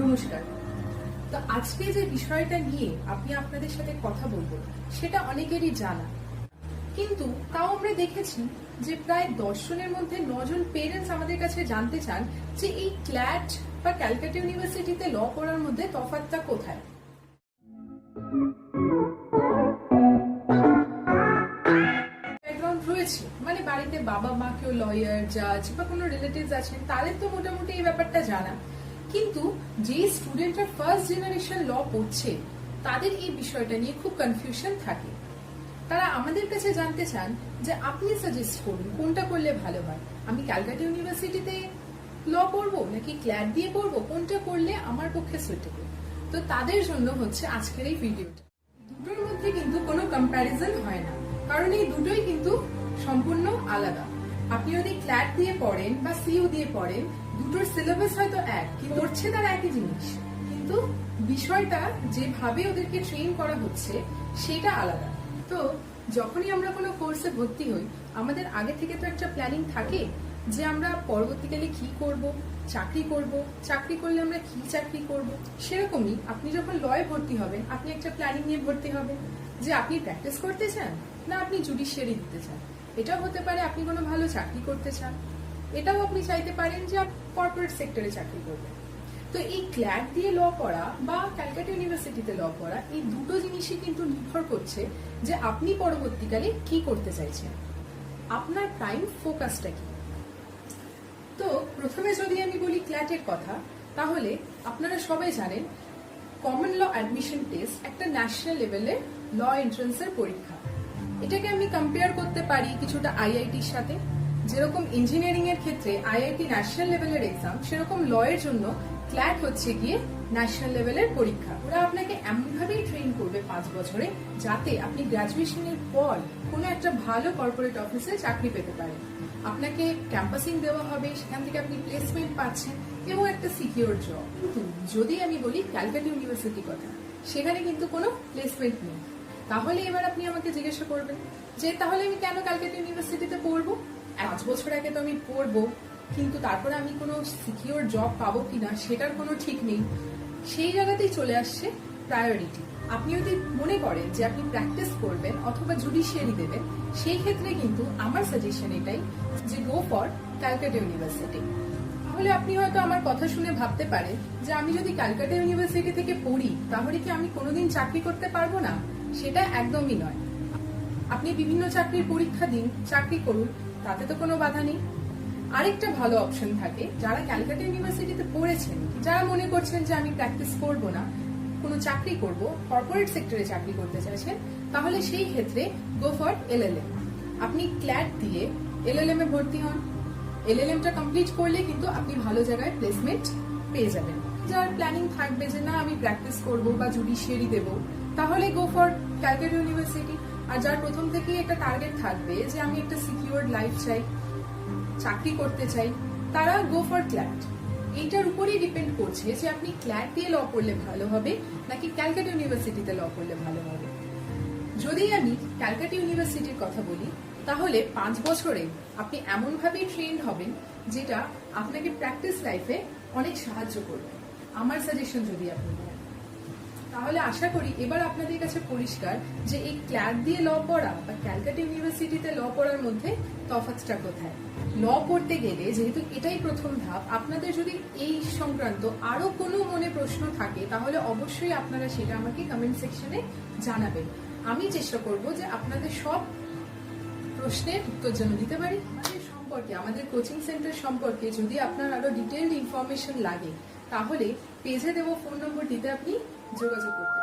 নমস্কার। তো আজকে যে বিষয়টা নিয়ে আমি আপনাদের সাথে কথা বলবো সেটা অনেকেরই জানা, কিন্তু তাও আমরা দেখেছি যে প্রায় 10 জনের মধ্যে 9 জন পেরেন্টস আমাদের কাছে জানতে চান যে এই ক্ল্যাট বা ক্যালকাটা ইউনিভার্সিটিতে ল পড়ার মধ্যে তফাৎটা কোথায়। ব্যাকগ্রাউন্ড রয়েছে, মানে বাড়িতে বাবা মা কেউ লয়ার, জাজ বা কোনো রিলেটিভস আছেন, তাদের তো মোটামুটি এই ব্যাপারটা জানা, কিন্তু যে স্টুডেন্টরা ফার্স্ট জেনারেশন ল পড়ছে তাদের এই বিষয়টা নিয়ে খুব কনফিউশন থাকে। তারা আমাদের কাছে জানতে চান যে আপনি সাজেস্ট করুন কোনটা করলে ভালো হয়, আমি ক্যালকাটা ইউনিভার্সিটিতে ল পড়বো নাকি ক্ল্যাট দিয়ে পড়বো, কোনটা করলে আমার পক্ষে সুইটেবল। তো তাদের জন্য হচ্ছে আজকের এই ভিডিওটা। দুটোর মধ্যে কিন্তু কোনো কম্প্যারিজন হয় না, কারণ এই দুটোই কিন্তু সম্পূর্ণ আলাদা। আপনি যদি ক্ল্যাট দিয়ে পড়েন বা সিইউ দিয়ে পড়েন, দুটোর সিলেবাস হয়তো এক, কিন্তু পড়ছে তারা একই জিনিস, কিন্তু বিষয়টা যেভাবে ওদেরকে ট্রেন করা হচ্ছে সেটা আলাদা। তো যখনই আমরা কোনো কোর্সে ভর্তি হই, আমাদের আগে থেকে তো একটা প্ল্যানিং থাকে যে আমরা পরবর্তীকালে কি করব, চাকরি করব, চাকরি করলে আমরা কি চাকরি করব। সেরকমই আপনি যখন লয়ে ভর্তি হবেন, আপনি একটা প্ল্যানিং নিয়ে ভর্তি হবেন যে আপনি প্র্যাকটিস করতে চান না আপনি জুডিশিয়ারি দিতে চান। এটাও হতে পারে আপনি কোনো ভালো চাকরি করতে চান, এটাও আপনি চাইতে পারেন যে আপনি কর্পোরেট সেক্টরে চাকরি করবেন। তো এই ক্ল্যাট দিয়ে ল পড়া বা ক্যালকাটা ইউনিভার্সিটিতে ল পড়া, এই দুটো জিনিসই কিন্তু নির্ভর করছে যে আপনি পরবর্তীকালে কি করতে চাইছেন, আপনার প্রাইম ফোকাসটা কি। তো প্রথমে যদি আমি বলি ক্ল্যাটের কথা, তাহলে আপনারা সবাই জানেন কমন ল অ্যাডমিশন টেস্ট একটা ন্যাশনাল লেভেলের ল এন্ট্রান্সের পরীক্ষা। এটাকে আমি কম্পেয়ার করতে পারি কিছুটা আইআইটির সাথে। যেরকম ইঞ্জিনিয়ারিং এর ক্ষেত্রে আইআইটি ন্যাশনাল লেভেলের এক্সাম, সেরকম ল এর জন্য ক্ল্যাট হচ্ছে গিয়ে ন্যাশনাল লেভেলের পরীক্ষা। ওরা আপনাকে এমনভাবেই ট্রেন করবে 5 বছরে যাতে আপনি গ্রাজুয়েশনের পর কোনো একটা ভালো কর্পোরেট অফিসে চাকরি পেতে পারেন। আপনাকে ক্যাম্পাসিং দেওয়া হবে, সেখান থেকে আপনি প্লেসমেন্ট পাচ্ছেন এবং একটা সিকিউর জব। কিন্তু যদি আমি বলি ক্যালকাটা ইউনিভার্সিটির কথা, সেখানে কিন্তু কোনো প্লেসমেন্ট নেই। তাহলে এবার আপনি আমাকে জিজ্ঞাসা করবেন যে তাহলে আমি কেন ক্যালকাটা ইউনিভার্সিটিতে পড়বো? 5 বছর আগে তো আমি পড়বো, কিন্তু তারপরে আমি কোনো সিকিউর জব পাবো কিনা সেটার কোনো ঠিক নেই। সেই জায়গাতেই চলে আসছে প্রায়োরিটি। আপনি যদি মনে করেন যে আপনি প্র্যাকটিস করবেন অথবা জুডিশিয়ারি দেবেন, সেই ক্ষেত্রে কিন্তু আমার সাজেশন এটাই যে গো ফর ক্যালকাটা ইউনিভার্সিটি। তাহলে আপনি হয়তো আমার কথা শুনে ভাবতে পারেন যে আমি যদি ক্যালকাটা ইউনিভার্সিটি থেকে পড়ি তাহলে কি আমি কোনোদিন চাকরি করতে পারবো না? সেটা একদমই নয়। আপনি বিভিন্ন চাকরির পরীক্ষা দিন, চাকরি করুন, তাতে তো কোনো বাধা নেই। আরেকটা ভালো অপশন থাকে, যারা ক্যালকাটা ইউনিভার্সিটিতে পড়েছেন, যারা মনে করছেন যে আমি প্র্যাকটিস করব না, কোনো চাকরি করব, কর্পোরেট সেক্টরে চাকরি করতে চাইছেন, তাহলে সেই ক্ষেত্রে গো ফর এলএলএম। আপনি ক্ল্যাট দিয়ে এলএলএম এ ভর্তি হন। এলএলএমটা কমপ্লিট করলে কিন্তু আপনি ভালো জায়গায় প্লেসমেন্ট পেয়ে যাবেন। যার প্ল্যানিং থাকবে যে না আমি প্র্যাকটিস করব বা জুডিশিয়ারি দেব, তাহলে গো ফর ক্যালকাটা ইউনিভার্সিটি। আর যার প্রথম থেকেই একটা টার্গেট থাকবে যে আমি একটা সিকিউরড লাইফ চাই, চাকরি করতে চাই, তারা গো ফর ক্ল্যাট। এইটার উপরেই ডিপেন্ড করছে যে আপনি ক্ল্যাট দিয়ে ল পড়লে ভালো হবে নাকি ক্যালকাটা ইউনিভার্সিটিতে ল পড়লে ভালো হবে। যদি আমি ক্যালকাটা ইউনিভার্সিটির কথা বলি, তাহলে 5 বছরে আপনি এমনভাবেই ট্রেন্ড হবেন যেটা আপনাকে প্র্যাকটিস লাইফে অনেক সাহায্য করবে। আমার সাজেশন যদি আপনি নেন, তাহলে আশা করি এবার আপনাদের কাছে পরিষ্কার যে এই ক্ল্যাট দিয়ে ল পড়া বা ক্যালকাটা ইউনিভার্সিটিতে ল পড়ার মধ্যে তফাৎটা কোথায়। ল পড়তে গেলে যেহেতু এটাই প্রথম ধাপ, আপনাদের যদি এই সংক্রান্ত আরো কোনো মনে প্রশ্ন থাকে তাহলে অবশ্যই আপনারা সেটা আমাকে কমেন্ট সেকশনে জানাবেন। আমি চেষ্টা করব যে আপনাদের সব প্রশ্নের উত্তর যেন দিতে পারি। আমাদের সম্পর্কে, আমাদের কোচিং সেন্টার সম্পর্কে যদি আপনার আরো ডিটেইলড ইনফরমেশন লাগে, তাহলে পেজে দেবো ফোন নম্বরটিতে আপনি যোগাযোগ করতে